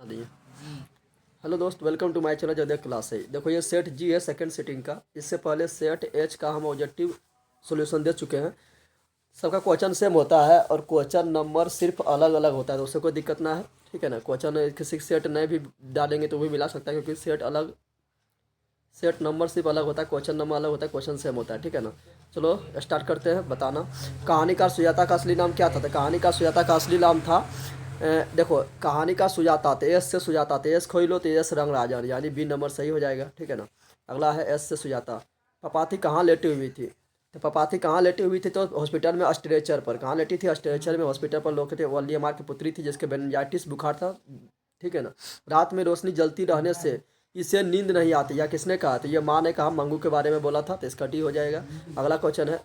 नहीं है। हेलो दोस्त, वेलकम टू माय चैनल जदय क्लास है। देखो ये सेट जी है सेकंड सीटिंग का। इससे पहले सेट एच का हम ऑब्जेक्टिव सॉल्यूशन दे चुके हैं। सबका क्वेश्चन सेम होता है और क्वेश्चन नंबर सिर्फ अलग अलग होता है, तो उससे कोई दिक्कत ना है, ठीक है ना। क्वेश्चन किसी सेट नए भी डालेंगे तो भी मिला सकता है, क्योंकि सेट नंबर सिर्फ अलग होता है, क्वेश्चन नंबर अलग होता है, क्वेश्चन सेम होता है, ठीक है ना। चलो स्टार्ट करते हैं। बताना कहानीकार सुजाता का असली नाम क्या था। तो कहानीकार सुजाता का असली नाम था देखो, कहानी का सुजाता तेज से सुजाता तेज खोइलो तेजस रंगराजन, यानी बी नंबर सही हो जाएगा, ठीक है ना। अगला है एस से सुजाता। पपाथी कहाँ लेटी हुई थी। तो पपाथी कहाँ लेटी हुई थी, तो हॉस्पिटल में स्ट्रेचर पर। कहाँ लेटी थी, स्ट्रेचर में, हॉस्पिटल पर लोग थे। वल्लीमार की पुत्री थी जिसके बेनिंजाइटिस बुखार था, ठीक है ना। रात में रोशनी जलती रहने से इसे नींद नहीं आती, या किसने कहा। तो ये माँ ने कहा, मंगू के बारे में बोला था, तो इसका डी हो जाएगा। अगला क्वेश्चन है,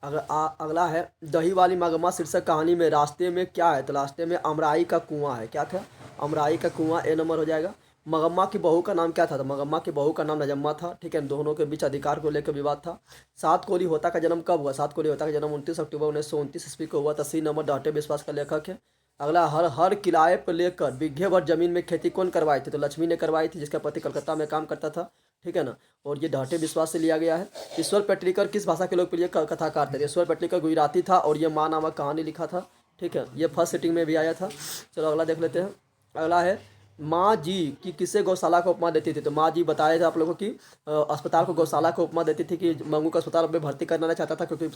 अगला है दही वाली मगमा शीर्षक कहानी में रास्ते में क्या है। तो रास्ते में अमराई का कुआं है। क्या था, अमराई का कुआं, ए नंबर हो जाएगा। मगम्मा की बहू का नाम क्या था। तो मगम्मा की बहू का नाम नजम्मा था, ठीक है। दोनों के बीच अधिकार को लेकर विवाद था। सात कोली होता का जन्म कब हुआ। सात कोली होता का जन्म 29 अक्टूबर 1929 ईस्वी को हुआ था। सी नंबर डाटे विश्वास का लेखक है। अगला, हर हर किराए पर लेकर बीघे भर जमीन में खेती कौन करवाई थी। तो लक्ष्मी ने करवाई थी, जिसका पति कलकत्ता में काम करता था, ठीक है ना। और ये ढाटे विश्वास से लिया गया है। ईश्वर पेटलीकर किस भाषा के लोकप्रिय कथाकार थे। ईश्वर पेटलीकर गुजराती था और ये माँ नामक कहानी लिखा था, ठीक है। ये फर्स्ट सिटिंग में भी आया था। चलो अगला देख लेते हैं। अगला है, माँ जी की किसे गौशाला को उपमा देती थी। तो माँ जी बताया था आप लोगों की अस्पताल को गौशाला को उपमा देती थी, कि मंगू को अस्पताल में भर्ती करना चाहता था, क्योंकि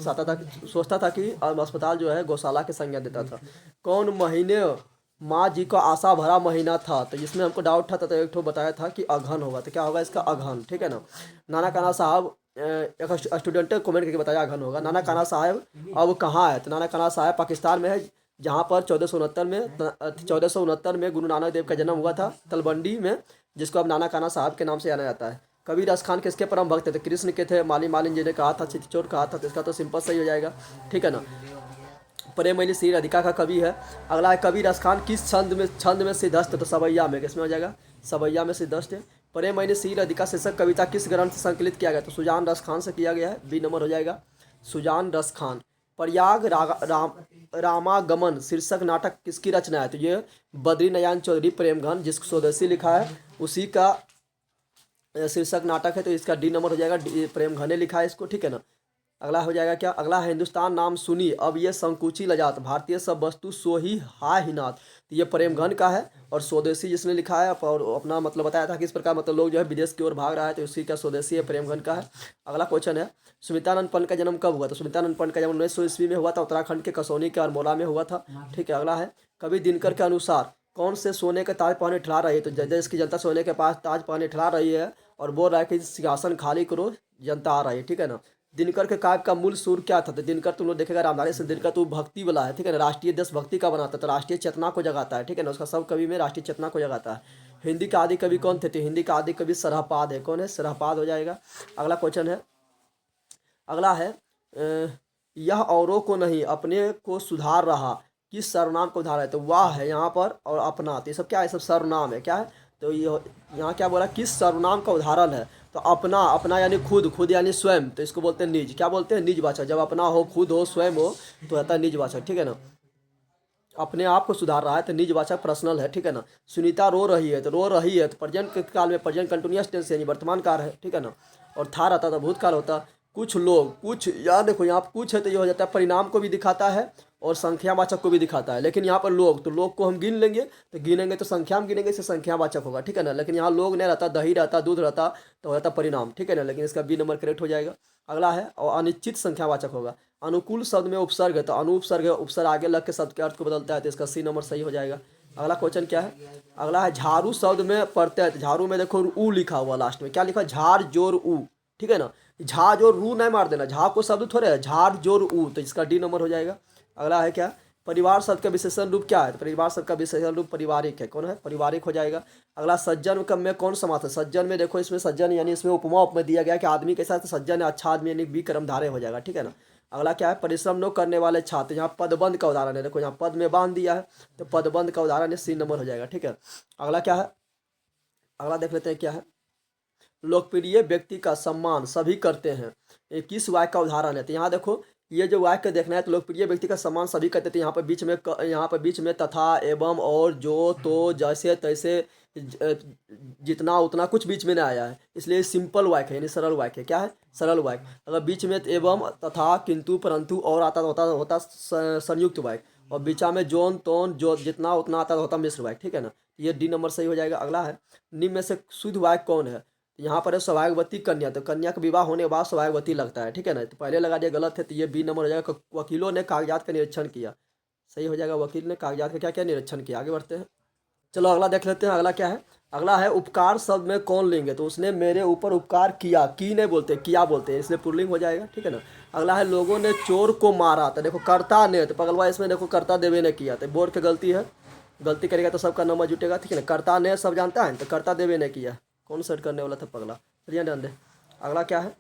सोचता था कि अस्पताल जो है गौशाला की संज्ञा देता था। कौन महीने माँ जी का आशा भरा महीना था। तो इसमें हमको डाउट था, तो एक ठो बताया था कि अगहन होगा। तो क्या होगा इसका, अगहन, ठीक है ना। नाना काना साहब, एक स्टूडेंट कमेंट करके बताया अगहन होगा। नाना काना साहब अब कहाँ है। तो नाना काना साहब पाकिस्तान में है, जहाँ पर 1469 में गुरु नानक देव का जन्म हुआ था, तलवंडी में, जिसको अब नाना काना साहब के नाम से जाना जाता है। कबीर रस खान किसके परम भक्त थे। कृष्ण के थे। माली मालिन जी ने कहा था, चितचोर कहा था, तो इसका तो सिंपल सही हो जाएगा, ठीक है ना। प्रेमैली श्री राधिका का कवि है। अगला है, कबीर रसखान किस छंद में सिद्धस्त। तो सवैया में, किसमें हो जाएगा, सवैया में सिद्धस्त है। प्रेमैली श्री राधिका शीर्षक कविता किस ग्रंथ से संकलित किया गया। तो सुजान रस खान से किया गया है, बी नंबर हो जाएगा, सुजान रस खान। प्रयाग रामागमन शीर्षक नाटक किसकी रचना है। तो ये बद्री नयन चौधरी प्रेमघन, जिसको स्वदेशी लिखा है, उसी का शीर्षक नाटक है, तो इसका डी नंबर हो जाएगा। प्रेमघन ने लिखा है इसको, ठीक है ना। अगला हो जाएगा क्या, अगला है, हिंदुस्तान नाम सुनी अब ये संकुची लजात, भारतीय सब वस्तु सो ही हाय हिनात। तो ये प्रेमघन का है, और स्वदेशी जिसने लिखा है और अपना मतलब बताया था कि इस प्रकार मतलब लोग जो है विदेश की ओर भाग रहा है, तो उसी का स्वदेशी है, प्रेमघन का है। अगला क्वेश्चन है, सुमित्रानंद पंत का जन्म कब हुआ। तो सुमित्रानंद पंत का जन्म 1900 ईस्वी में हुआ था, उत्तराखंड के कसौनी के अरमोला में हुआ था, ठीक है। अगला है, कवि दिनकर के अनुसार कौन से सोने का ताज पहने ठहरा रही है। तो देश की जनता सोने के पास ताज पहने ठहरा रही है और बोल रहा है कि सिंहासन खाली करो, जनता आ रही है, ठीक है ना। दिनकर के काव्य का मूल सुर क्या था। तो दिनकर तुम लोग देखेगा रामधारी सिंह दिनकर तो भक्ति वाला है, ठीक है ना। राष्ट्रीय देशभक्ति का बनाता है, तो राष्ट्रीय चेतना को जगाता है, ठीक है ना। उसका सब कवि में राष्ट्रीय चेतना को जगाता है। हिंदी का आदि कवि कौन थे। तो हिंदी का आदि कवि सरहपाद है। कौन है, सरहपाद हो जाएगा। अगला क्वेश्चन है, अगला है, यह औरों को नहीं अपने को सुधार रहा किस सर्वनाम को उधार है। तो वाह है यहाँ पर, और अपना, तो ये सब क्या है, सब सर्वनाम है, क्या है। तो ये यहाँ क्या बोला, किस सर्वनाम का उदाहरण है। तो अपना, अपना यानी खुद, खुद यानी स्वयं, तो इसको बोलते हैं निज। क्या बोलते हैं, निजवाचक। जब अपना हो, खुद हो, स्वयं हो, तो रहता है निजवाचक, ठीक है ना। अपने आप को सुधार रहा है तो निजवाचक पर्सनल है, ठीक है ना। सुनीता रो रही है, तो रो रही है तो प्रेजेंट काल में प्रेजेंट कंटिन्यूअस टेंस यानी वर्तमान काल है, ठीक है ना। और था रहता था भूतकाल होता। कुछ लोग, कुछ, याद देखो यहाँ पर कुछ है तो ये हो जाता है परिणाम को भी दिखाता है और संख्यावाचक को भी दिखाता है। लेकिन यहाँ पर लोग, तो लोग को हम गिन लेंगे, तो गिनेंगे तो संख्या में गिनेंगे, इससे संख्यावाचक होगा, ठीक है ना। लेकिन यहाँ लोग नहीं रहता, दही रहता, दूध रहता, तो रहता परिणाम, ठीक है ना। लेकिन इसका बी नंबर करेक्ट हो जाएगा। अगला है, और अनिश्चित संख्यावाचक होगा। अनुकूल शब्द में उपसर्ग है, तो अनुपसर्ग है, उपसर्ग आगे लग के शब्द के अर्थ को बदलता है, तो इसका सी नंबर सही हो जाएगा। अगला क्वेश्चन क्या है, अगला है, झाड़ू शब्द में पढ़ते हैं, तो झाड़ू में देखो ऊ लिखा हुआ लास्ट में, क्या लिखा, झाड़ जोर ऊ, ठीक है ना। झा जोर रू नहीं मार देना, झा को शब्द थोड़े है, झाड़ जोर ऊ, तो इसका डी नंबर हो जाएगा। अगला है क्या, परिवार शब्द का विशेषण रूप क्या है। तो परिवार शब्द का विशेषण रूप पारिवारिक है। कौन है, पारिवारिक हो जाएगा। अगला, सज्जन कम में कौन समास है। सज्जन में देखो, इसमें सज्जन यानी इसमें उपमा उपमा दिया गया कि आदमी के साथ सज्जन है, अच्छा आदमी, यानी बी कर्मधारय हो जाएगा, ठीक है ना। अगला क्या है, परिश्रम न करने वाले छात्र, यहाँ पदबंध का उदाहरण है, देखो यहाँ पद में बांध दिया है, तो पदबंध का उदाहरण है, सी नंबर हो जाएगा, ठीक है। अगला क्या है, अगला देख लेते हैं क्या है, लोकप्रिय व्यक्ति का सम्मान सभी करते हैं, ये किस वाक्य का उदाहरण है। तो यहाँ देखो, ये जो वाक्य देखना है तो लोकप्रिय व्यक्ति का सम्मान सभी करते थे। यहाँ पर बीच में तथा, एवं, और, जो, तो, जैसे, तैसे, जितना, उतना कुछ बीच में नहीं आया है, इसलिए सिंपल वाक्य है, यानी सरल वाक्य है। क्या है? सरल वाक्य। अगर बीच में एवं, तथा, किंतु, परंतु, और आता तो होता संयुक्त वाक्य, और बीचा में जोन, तोन, जो, जितना, उतना आता तो होता मिश्र वाक्य। ठीक है ना? ये डी नंबर सही हो जाएगा। अगला है, निम्न में से शुद्ध वाक्य कौन है? यहाँ पर है सौभाग्यवती कन्या, तो कन्या का विवाह होने के बाद सौभाग्यवती लगता है। ठीक है ना? तो पहले लगा दिया, गलत है, तो ये बी नंबर हो जाएगा। वकीलों ने कागजात का निरीक्षण किया, सही हो जाएगा। वकील ने कागजात का क्या क्या निरीक्षण किया। आगे बढ़ते हैं। चलो अगला देख लेते हैं। अगला क्या है? अगला है उपकार शब्द में कौन लिंग है? तो उसने मेरे ऊपर उपकार किया, की नहीं बोलते, किया बोलते हैं, इसलिए पुल्लिंग हो जाएगा। ठीक है ना? अगला है लोगों ने चोर को मारा, तो देखो कर्ता ने, तो पगलवा इसमें देखो कर्ता देवे ने किया, तो बोर्ड की गलती है, गलती करेगा तो सबका नंबर जुटेगा। ठीक है ना? कर्ता ने सब जानता है, तो कर्ता देवे ने किया, कौन सेट करने वाला था पगला, चलिए ध्यान दे। अगला क्या है?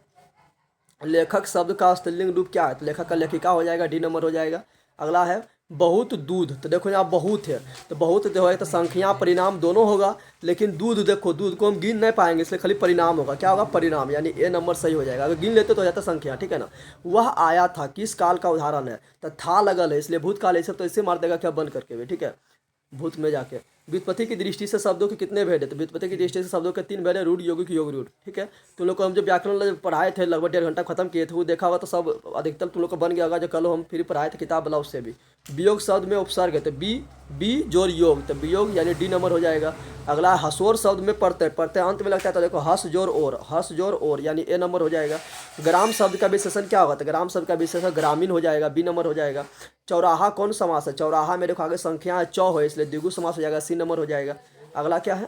लेखक शब्द का स्त्रीलिंग रूप क्या है? तो लेखक का लेखिका हो जाएगा, डी नंबर हो जाएगा। अगला है बहुत दूध, तो देखो यहाँ बहुत है, तो बहुत जो है तो संख्या परिणाम दोनों होगा, लेकिन दूध देखो, दूध को हम गिन नहीं पाएंगे, इसलिए खाली परिणाम होगा। क्या होगा? परिणाम, यानी ए नंबर सही हो जाएगा। अगर गिन लेते तो हो जाता संख्या। ठीक है ना? वह आया था किस काल का उदाहरण है? तो था लगल है, इसलिए भूतकाल है, सब तो इससे मार देगा क्या, बंद करके भी। ठीक है? भूत में जाके। व्युत्पत्ति की दृष्टि से शब्दों के कितने भेद है? तो व्युत्पत्ति की दृष्टि से शब्दों के 3 भेद है, रूढ़, यौगिक, योग रूढ़। ठीक है? तुम लोग को हम जो व्याकरण पढ़ाए थे, लगभग 1.5 घंटा खत्म किए थे, वो देखा होगा तो सब अधिकतर तुम लोग को बन गया होगा, जो कल हम फिर पढ़ाए थे किताब वाला, उससे भी। वियोग शब्द में उपसर्ग है, तो बी जोर योग, तो वियोग यानी डी नंबर हो जाएगा। अगला हसोर शब्द में प्रत्यय, प्रत्यय अंत में लगता है, तो देखो हस जोर और, हस जोर और, यानी ए नंबर हो जाएगा। ग्राम शब्द का विशेषण क्या होगा? तो ग्राम शब्द का विशेषण ग्रामीण हो जाएगा, बी नंबर हो जाएगा। चौराहा कौन समास है? चौराहा में देखो आगे संख्या है, चौ है, इसलिए द्विगु समास हो जाएगा, सी नंबर हो जाएगा। अगला क्या है?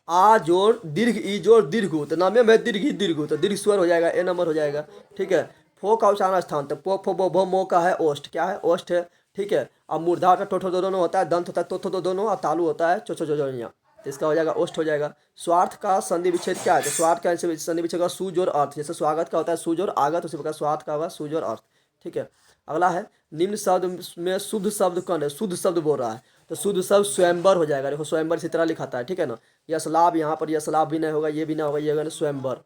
आ जोड़ दीर्घ, ई जोड़ दीर्घ, तो नामे में दीर्घ ही दीर्घ, तो दीर्घ स्वर हो जाएगा, ए नंबर हो जाएगा। ठीक है? फो का उच्चारण स्थान, तो पो फो बो भो मो का है ओष्ठ, क्या है? ओष्ठ है। ठीक है? अब मूर्धा का टोठो दो दोनों होता है, दंत होता है तो दोनों, और तालु होता है चो जो, तो इसका हो जाएगा ओष्ठ हो जाएगा। स्वार्थ का संधि विच्छेद क्या है? तो स्वार्थ का संधि विच्छेद का सूज और अर्थ, जैसे स्वागत का होता है सूज और आगत, उसी प्रकार स्वार्थ का होगा सूज और अर्थ। ठीक है? अगला है निम्न शब्द में शुद्ध शब्द कौन है? शुद्ध शब्द बोल रहा है, तो शुद्ध शब्द स्वयंवर हो जाएगा। देखो स्वयंवर इसी तरह लिखाता है। ठीक है ना? यशलाभ, यहाँ पर यशलाभ भी नहीं होगा, ये भी नहीं होगा, ये होगा स्वयंवर।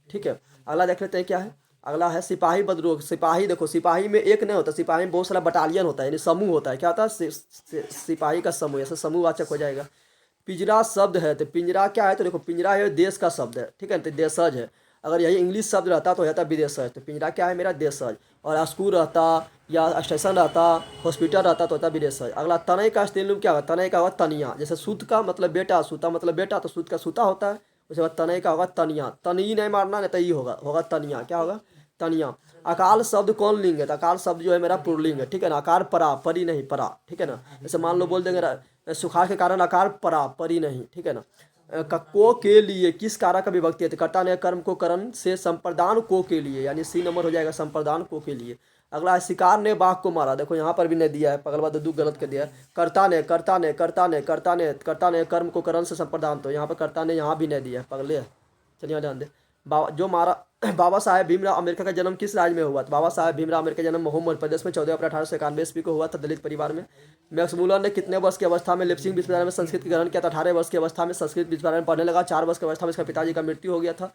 ठीक है? अगला देख लेते हैं क्या है? अगला है सिपाही बदरोग। सिपाही देखो, सिपाही में एक नहीं होता, सिपाही में बहुत सारा बटालियन होता है, यानी समूह होता है। क्या होता है? सिपाही का समूह, ऐसे समूहवाचक हो जाएगा। पिंजरा शब्द है, तो पिंजरा क्या है? तो देखो पिंजरा है देश का शब्द है। ठीक है? तो देशज है। अगर यही इंग्लिश शब्द रहता तो हो जाता विदेशज, तो पिंजरा क्या है मेरा? देशज। और स्कूल रहता या स्टेशन रहता, हॉस्पिटल रहता तो होता विदेशज। अगला तनय का स्त्रीलिंग क्या होगा? तनय का होगा तनिया, जैसे सूत का मतलब बेटा, सूता मतलब बेटा, तो सूत का सूता होता है। उसके बाद तनय का होगा तनिया, तनी नहीं मारना, नहीं तो ये होगा तनिया। क्या होगा? तनिया। अकाल शब्द कौन लिंग है? तो अकाल शब्द जो है मेरा पुरलिंग है। ठीक है ना? अकार परा, परी नहीं परा। ठीक है ना? जैसे मान लो बोल देंगे सुखाड़ के कारण अकार परा, परी नहीं। ठीक है ना? को के लिए किस कारक का विभक्ति है? तो कर्ता ने कर्म को करण से संप्रदान को के लिए, यानी सी नंबर हो जाएगा, संप्रदान को के लिए। अगला है शिकार ने बाघ को मारा, देखो यहाँ पर भी नहीं दिया है, पगलवा दो गलत कर दिया है। कर्ता ने कर्म को करण से संप्रदान, तो यहाँ पर कर्ता ने यहाँ भी नहीं दिया है, पगले। चलिए ध्यान दे। बाबा जो मारा बाबा साहेब भीमराव अमेरिका का जन्म किस राज्य में हुआ? तो बाबा साहेब भीमराव अमेरिका का जन्म मध्य प्रदेश में 14 अप्रैल 1891 ईस्वी को हुआ था, दलित परिवार में। मैक्स मूलर ने कितने वर्ष की अवस्था में लिप्सिंग विश्वविद्यालय में संस्कृत ग्रहण किया था? 18 वर्ष की अवस्था में संस्कृत विश्वविद्यालय में पढ़ने लगा। 4 वर्ष की अवस्था में इसका पिताजी का मृत्यु हो गया था।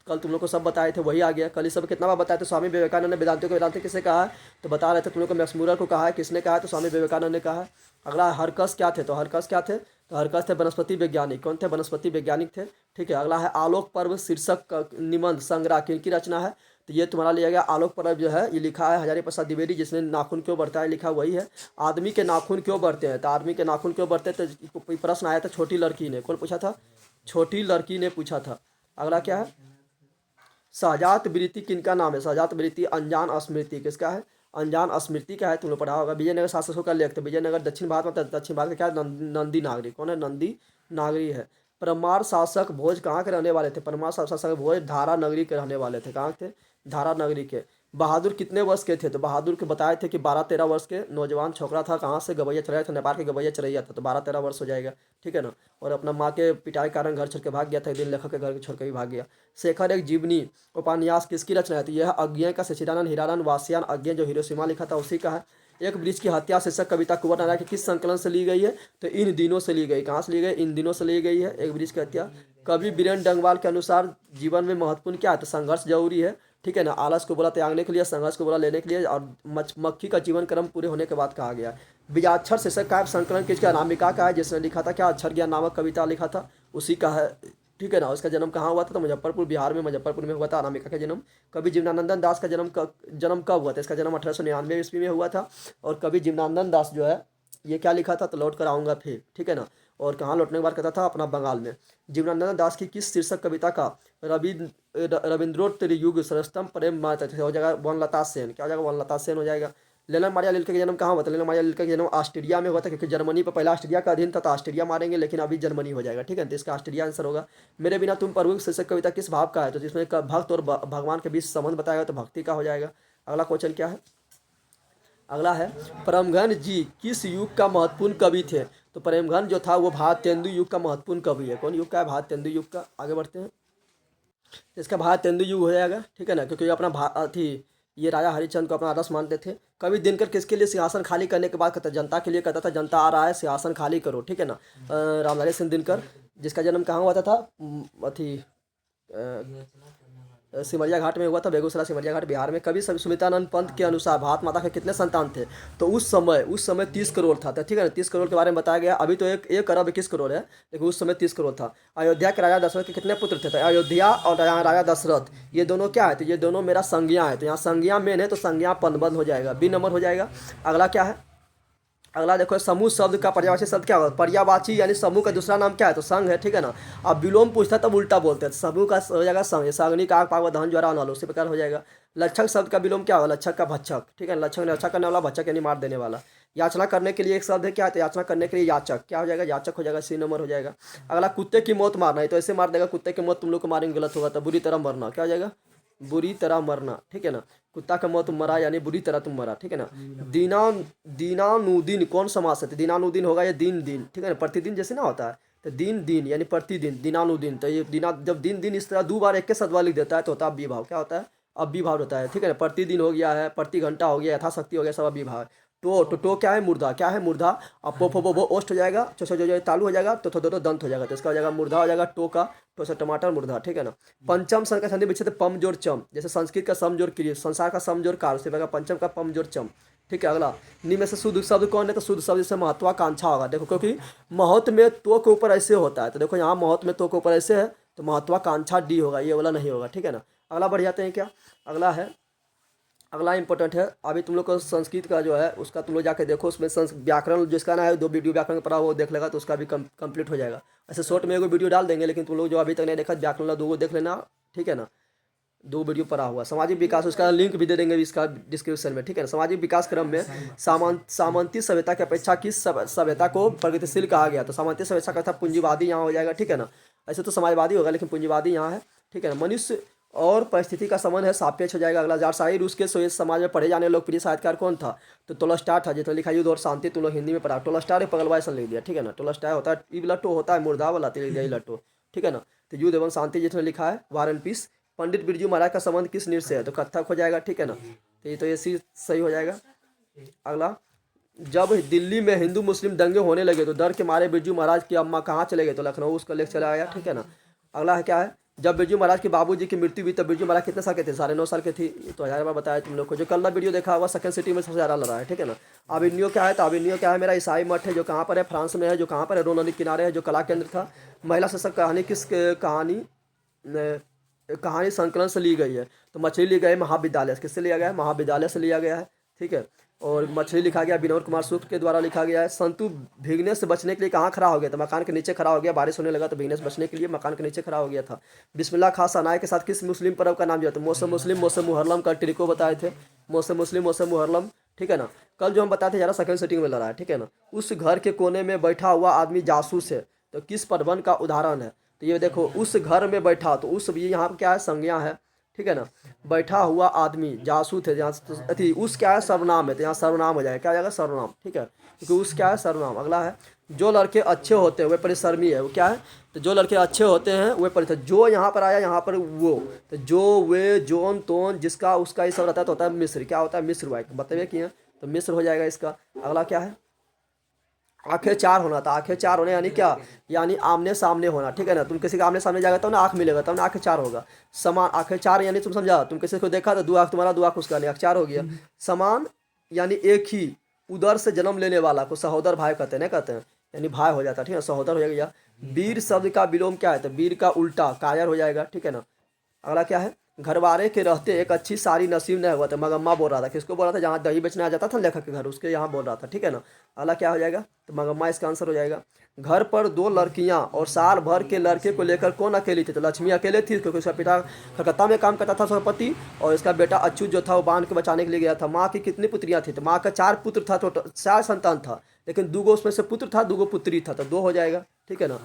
कल तुम लोग को सब बताए थे, वही आ गया। कल इस सब कितना बार बताए थे? स्वामी विवेकानंद ने वेदांतियों को वेदांति किसने कहा है? तो बता रहे थे तुम लोग को, मैक्स मूलर को कहा है। किसने कहा है? तो स्वामी विवेकानंद ने कहा है। अगला हरकस क्या थे? तो हरकस क्या थे? तो हरकस थे वनस्पति वैज्ञानिक। कौन थे? वनस्पति वैज्ञानिक थे। ठीक है? अगला है आलोक पर्व शीर्षक निबंध संग्रह किनकी रचना है? तो ये तुम्हारा लिया गया आलोक पर्व जो है, ये लिखा है हजारी प्रसाद द्विवेदी, जिसने नाखून क्यों बढ़ता है लिखा वही है। आदमी के नाखून क्यों बढ़ते हैं? तो आदमी के नाखून क्यों बढ़ते हैं? तो प्रश्न आया था छोटी लड़की ने, कौन पूछा था? छोटी लड़की ने पूछा था। अगला क्या है? सहजात वृत्ति किनका नाम है? सहजात वृत्ति अनजान स्मृति किसका है? अनजान स्मृति का है, तुम लोग पढ़ा होगा। विजयनगर शासकों का लेख, तो विजयनगर दक्षिण भारत में, दक्षिण भारत का क्या? नंदी नागरी। कौन है? नंदी नागरी है। परमार शासक भोज कहाँ के रहने वाले थे? परमार शासक भोज धारा नगरी के रहने वाले थे। कहाँ थे? धारा नगरी के। बहादुर कितने वर्ष के थे? तो बहादुर के बताए थे कि 12-13 वर्ष के नौजवान छोकरा था। कहाँ से? गवैया चढ़ाया था, नेपाल के गवैया चढ़ैया था, तो 12-13 वर्ष हो जाएगा। ठीक है ना? और अपना माँ के पिटाई के कारण घर छोड़ के भाग गया था, एक दिन लेखक के घर छोड़ के भी भाग गया। शेखर एक जीवनी उपन्यास किसकी रचना है? तो यह अज्ञेय का सच्चिदानंद हीरानंद वासियान अज्ञेय जो हिरोशिमा लिखा था उसी का है। एक वृक्ष की हत्या शीर्षक कविता कुंवर नारायण की किस संकलन से ली गई है? तो इन दिनों से ली गई। कहाँ से ली गई? इन दिनों से ली गई है एक वृक्ष की हत्या। कवि बीरेन डंगवाल के अनुसार जीवन में महत्वपूर्ण क्या है? तो संघर्ष जरूरी है। ठीक है ना। आलस को बोला त्यागने के लिए, संघर्ष को बोला लेने के लिए, और मक्खी का जीवन क्रम पूरे होने के बाद कहा गया। बीजाक्षर शीर्षक काव्य संकलन किसका, अनामिका का है, जिसने लिखा था क्या, अक्षर ज्ञान नामक कविता लिखा था, उसी का है। ठीक है ना। उसका जन्म कहाँ हुआ था, तो मुजफ्फरपुर, बिहार में मुजफ्फरपुर में हुआ था अनामिका का जन्म। कवि जीवनानंदन दास का जन्म कब हुआ था, इसका जन्म 1899 ईस्वी में हुआ था। और कवि जीवनानंदन दास जो है ये क्या लिखा था, तो लौट कर आऊँगा फिर। ठीक है ना। और कहाँ लौटने के बाद कहता था, अपना बंगाल में। जीवनानंद दास की किस शीर्षक कविता का रविंद्रोत्तर युग सर्वोत्तम प्रेम माता हो जाएगा वनलता सेन, क्या हो जाएगा, वनलता सेन हो जाएगा। लेलन मारिया लिल्के का जन्म कहाँ हुआ था, लेलन मारिया लिल्के का जन्म ऑस्ट्रिया में हुआ था, क्योंकि जर्मनी पर पहला ऑस्ट्रिया का अधीन था, तो ऑस्ट्रिया मारेंगे, लेकिन अभी जर्मनी हो जाएगा। ठीक है, तो इसका ऑस्ट्रिया आंसर होगा। मेरे बिना तुम प्रभु शीर्षक कविता किस भाव का है, तो जिसमें भक्त और भगवान के बीच संबंध बताया, तो भक्ति का हो जाएगा। अगला क्वेश्चन क्या है, अगला है परमघन जी किस युग का महत्वपूर्ण कवि थे, तो प्रेमघन जो था वो भारतेंदु युग का महत्वपूर्ण कवि है। कौन युग का है, भारतेंदु युग का। आगे बढ़ते हैं, इसका भारतेंदु युग हो जाएगा। ठीक है ना, क्योंकि अपना थी ये राजा हरिश्चंद्र को अपना आदर्श मानते थे। कवि दिनकर किसके लिए सिंहासन खाली करने के बाद कहता, जनता के लिए कहता था, जनता आ रहा है सिंहासन खाली करो। ठीक है ना। रामधारी सिंह दिनकर, जिसका जन्म कहाँ हुआ था अथी सिमरिया घाट में हुआ था, बेगूसराय सिमरिया घाट बिहार में। कवि सुमित्रानंद पंत के अनुसार भारत माता के कितने संतान थे, तो उस समय 30 करोड़ था। तो ठीक है ना, 30 करोड़ के बारे में बताया गया। अभी तो 1 अरब 21 करोड़ है, लेकिन उस समय 30 करोड़ था। अयोध्या के राजा दशरथ के कितने पुत्र थे, तो अयोध्या और राजा दशरथ ये दोनों क्या है, तो ये दोनों मेरा संज्ञा है। तो यहाँ संज्ञा मेन है, तो संज्ञा पदबंध हो जाएगा, बी नंबर हो जाएगा। अगला क्या है, अगला देखो समूह शब्द का पर्यायवाची शब्द क्या होगा, पर्यायवाची यानी समूह का दूसरा नाम क्या है, तो संघ है। ठीक है ना। अब विलोम पूछता तब उल्टा बोलते हैं, समूह का हो जाएगा संघ, सागनी का पाग दहन ज्वारा अनल, उसी प्रकार हो जाएगा। लक्षक शब्द का विलोम क्या होगा, लक्षक का भक्षक। ठीक है, लक्षक ने अच्छा करने वाला, भक्षक यानी मार देने वाला। याचना करने के लिए एक शब्द है क्या है, तो याचना करने के लिए याचक, क्या हो जाएगा, याचक हो जाएगा, सी नंबर हो जाएगा। अगला कुत्ते की मौत मारना है, तो ऐसे मार देगा, कुत्ते की मौत तुम लोग को मारेंगे गलत होगा, तो बुरी तरह मरना, क्या हो जाएगा, बुरी तरह मरना। ठीक है ना, कुत्ता का मौत तुम मरा यानी बुरी तरह तुम मरा। ठीक है ना। दीना दीनानुदीन कौन समास है, तो दीनानुदीन होगा ये दिन दिन। ठीक है ना, प्रतिदिन जैसे ना होता है, तो दिन दिन यानी प्रतिदिन, दीनानुदीन। तो ये दीना जब दिन दिन इस तरह 2 बार एक के साथ लिख देता है, तो होता है अव्ययभाव, क्या होता है, अव्ययभाव होता है। ठीक है ना, प्रतिदिन हो गया है, प्रति घंटा हो गया, यथाशक्ति हो गया, सब अव्ययभाव है। टो क्या है, मुर्दा, क्या है, मुर्दा। अब पो वो ओस्ट हो जाएगा, चो जो तालू हो जाएगा, तो दो दंत हो जाएगा, तो इसका हो जाएगा मुर्दा हो जाएगा, टो का, टो से टमाटर, मुर्दा। ठीक है ना। पंचम सन का संधि विच्छेद पम जोड़ चम, जैसे संस्कृत का सम जोड़ क्रिय, संसार का सम जोड़ कार, उसी प्रकार पंचम का पम जोड़ चम। ठीक है। अगला नि में से शुद्ध शब्द कौन है, तो शुद्ध शब्द जैसे महत्वाकांक्षा होगा। देखो क्योंकि महत्व में तो के ऊपर ऐसे होता है, तो देखो यहाँ महत्व में तो के ऊपर ऐसे है, तो महत्वाकांक्षा डी होगा, ये वाला नहीं होगा। ठीक है ना। अगला बढ़ जाते हैं क्या, अगला है, अगला इंपॉर्टेंट है। अभी तुम लोग को संस्कृत का जो है उसका तुम लोग जाके देखो, उसमें व्याकरण जिसका ना है 2 वीडियो व्याकरण का पढ़ा वो देख लेगा, तो उसका भी कंप्लीट हो जाएगा। ऐसे शॉर्ट में 1 वीडियो डाल देंगे, लेकिन तुम लोग जो अभी तक नहीं देखा व्याकरण वाला 2 देख लेना। ठीक है ना, 2 वीडियो पढ़ा हुआ। सामाजिक विकास, उसका लिंक भी दे देंगे इसका डिस्क्रिप्शन में। ठीक है ना। सामाजिक विकास क्रम में सामंती सभ्यता की अपेक्षा किस सभ्यता को प्रगतिशील कहा गया, तो सामंती सभ्यता का था पूंजीवादी, यहाँ हो जाएगा। ठीक है ना। ऐसे तो समाजवादी होगा, लेकिन पूंजीवादी यहाँ है। ठीक है ना। मनुष्य और परिस्थिति का संबंध है, सापेक्ष हो जाएगा। अगला जारशाही रूस के सोवियत समाज में पढ़े जाने लोकप्रिय साहित्यकार कौन था, तो टोलस्टॉय था, जिसने लिखा युद्ध और शांति, तुम लोग हिंदी में पढ़ा। टोलस्टॉय पगलवाई सन लिख दिया। ठीक है ना। टोलस्टॉय होता है ई लट्टो होता है, मुर्दा वाला लिख दिया लट्टो। ठीक है ना। तो युद्ध एवं शांति जिसने लिखा है war and piece. Pandit Birju Maharaj का संबंध किस नृत्य से है, तो कथक हो जाएगा। ठीक है ना। तो ये सही हो जाएगा। अगला, जब दिल्ली में हिंदू मुस्लिम दंगे होने लगे, तो डर के मारे बिरजू महाराज की अम्मा कहाँ चले गए, तो लखनऊ, उसका लेख चला गया। ठीक है ना। अगला है क्या है, जब बिरजू महाराज के बाबूजी की मृत्यु हुई, तब बिरजू महाराज कितने साल के थे, 9.5 साल के थी। ये तो 1000 बार बताया तुम लोग को, जो कल वीडियो देखा हुआ सेकंड सिटी में सबसे ज़्यादा लड़ा है। ठीक है ना। अविन्यो क्या है, तो अविन्यो क्या है, मेरा ईसाई मठ है, जो कहाँ पर है, फ्रांस में है, जो कहाँ पर है, रोन नदी किनारे है, जो कला केंद्र था। महिला सशक्त कहानी किस कहानी संकलन से ली गई है, तो मछली ली गई महाविद्यालय से। किससे लिया गया है, महाविद्यालय से लिया गया है। ठीक है। और मछली लिखा गया विनोद कुमार सूद के द्वारा लिखा गया है। संतु भीगने से बचने के लिए कहाँ खड़ा हो गया, तो मकान के नीचे खड़ा हो गया, बारिश होने लगा तो भीगने से बचने के लिए मकान के नीचे खड़ा हो गया था। बिस्मिल्लाह खां सनाए के साथ किस मुस्लिम पर्व का नाम दिया, तो मौसम मुस्लिम, मौसम मुहर्रम का ट्रिको बताए थे, मौसम मुस्लिम, मौसम मुहर्रम। ठीक है ना। कल जो हम बताए थे ज़्यादा सेकंड सेटिंग में लड़ा है। ठीक है ना। उस घर के कोने में बैठा हुआ आदमी जासूस है, तो किस प्रबंध का उदाहरण है, तो ये देखो उस घर में बैठा, तो उस भी यहाँ पर क्या है, संज्ञा है। ठीक है ना। बैठा हुआ आदमी जासूस है, जहाँ अति उस क्या है, सर्वनाम है, तो यहाँ सर्वनाम हो जाएगा, क्या हो जाएगा, सर्वनाम। ठीक है, क्योंकि उस क्या है, सर्वनाम। अगला है, जो लड़के अच्छे होते हैं वे परिश्रमी है, वो क्या है, तो जो लड़के अच्छे होते हैं वे परिश्रमी। जो यहाँ पर आया, यहाँ पर वो, तो जो, वे, जोन, तोन, जिसका, उसका, ये सब रहता है, तो होता है मिस्र। क्या होता है, मिस्र वाइक बताइए कि तो मिस्र हो जाएगा इसका। अगला क्या है, आंखें चार होना था। आंखें चार होने यानी क्या, यानी आमने सामने होना, ठीक है ना। तुम किसी के आमने सामने जाएगा तो ना आंख मिलेगा, तब ना आंखें चार होगा। समान, आंखें चार यानी तुम समझा, तुम किसी को देखा तो दो आंख तुम्हारा, दो आंख उसका, नहीं आंख चार हो गया। समान यानी एक ही उदर से जन्म लेने वाला को सहोदर भाई कहते हैं, नहीं कहते हैं, यानी भाई हो जाता है, ठीक है, सहोदर हो जाएगा। वीर शब्द का विलोम क्या है, तो वीर का उल्टा कायर हो जाएगा, ठीक है ना। अगला क्या है, घरवारे के रहते एक अच्छी सारी नसीब नहीं हुआ था। मगम्मा बोल रहा था, किसको बोल रहा था, जहाँ दही बेचने आ जाता था लेखक के घर, उसके यहाँ बोल रहा था, ठीक है ना। अगला क्या हो जाएगा, तो मगम्मा इसका आंसर हो जाएगा। घर पर दो लड़कियां और साल भर के लड़के को लेकर कौन अकेली थी, तो लक्ष्मी अकेले थी, क्योंकि उसका पिता कलकत्ता में काम करता था उसका पति, और इसका बेटा अच्युत जो था वो बांध के बचाने के लिए गया था। माँ की कितनी पुत्रियां थी, तो माँ का चार पुत्र था, टोटल चार संतान था, लेकिन दूगो उसमें से पुत्र था, दूगो पुत्री था, तो दो हो जाएगा, ठीक है ना।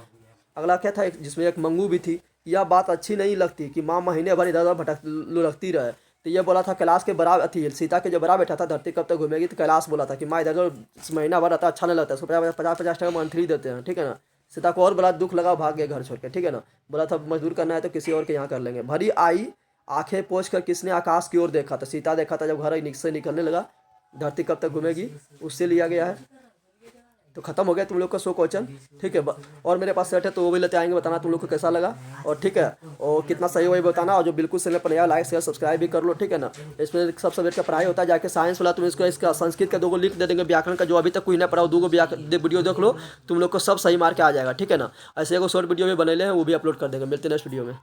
अगला क्या था, जिसमें एक मंगू भी थी। यह बात अच्छी नहीं लगती कि माँ महीने भर इधर उधर भटक लुढ़कती रहे। तो ये बोला था कैलाश के बराबर थी, सीता के जो बड़ा बेटा था धरती कब तक घूमेगी, तो कैलाश बोला था कि माँ इधर उधर महीना भर रहता अच्छा नहीं लगता, उसको 50-50 टका मंथली देते हैं, ठीक है ना। सीता को और बड़ा दुख लगा, भाग गए घर छोड़ के, ठीक है ना। बोला था मजदूर करना है तो किसी और के यहाँ कर लेंगे। भरी आई आंखें पोंछ कर किसने आकाश की ओर देखा, तो सीता देखा था जब घर से निकलने लगा, धरती कब तक घूमेगी उससे लिया गया है। तो खत्म हो गया तुम लोग का 100 क्वेश्चन, ठीक है। और मेरे पास सेट है तो वो भी लेते आएंगे, बताना तुम लोग को कैसा लगा, और ठीक है, और कितना सही वही बताना। और जो बिल्कुल चैनल पर नया, लाइक शेयर सब्सक्राइब भी कर लो, ठीक है ना। इसमें सब सब्जेक्ट का पढ़ाई होता है, जाके साइंस वाला तुम इसको, इसका संस्कृत का 2 लिख दे देंगे, व्याकरण का जो अभी तक कोई ना पढ़ा 2 वीडियो देख लो, तुम लोग को सब सही मार्क आ जाएगा, ठीक है ना। ऐसे एगो शॉर्ट वीडियो भी बनेले हैं, वो भी अपलोड कर देंगे। मिलते हैं नेक्स्ट वीडियो में।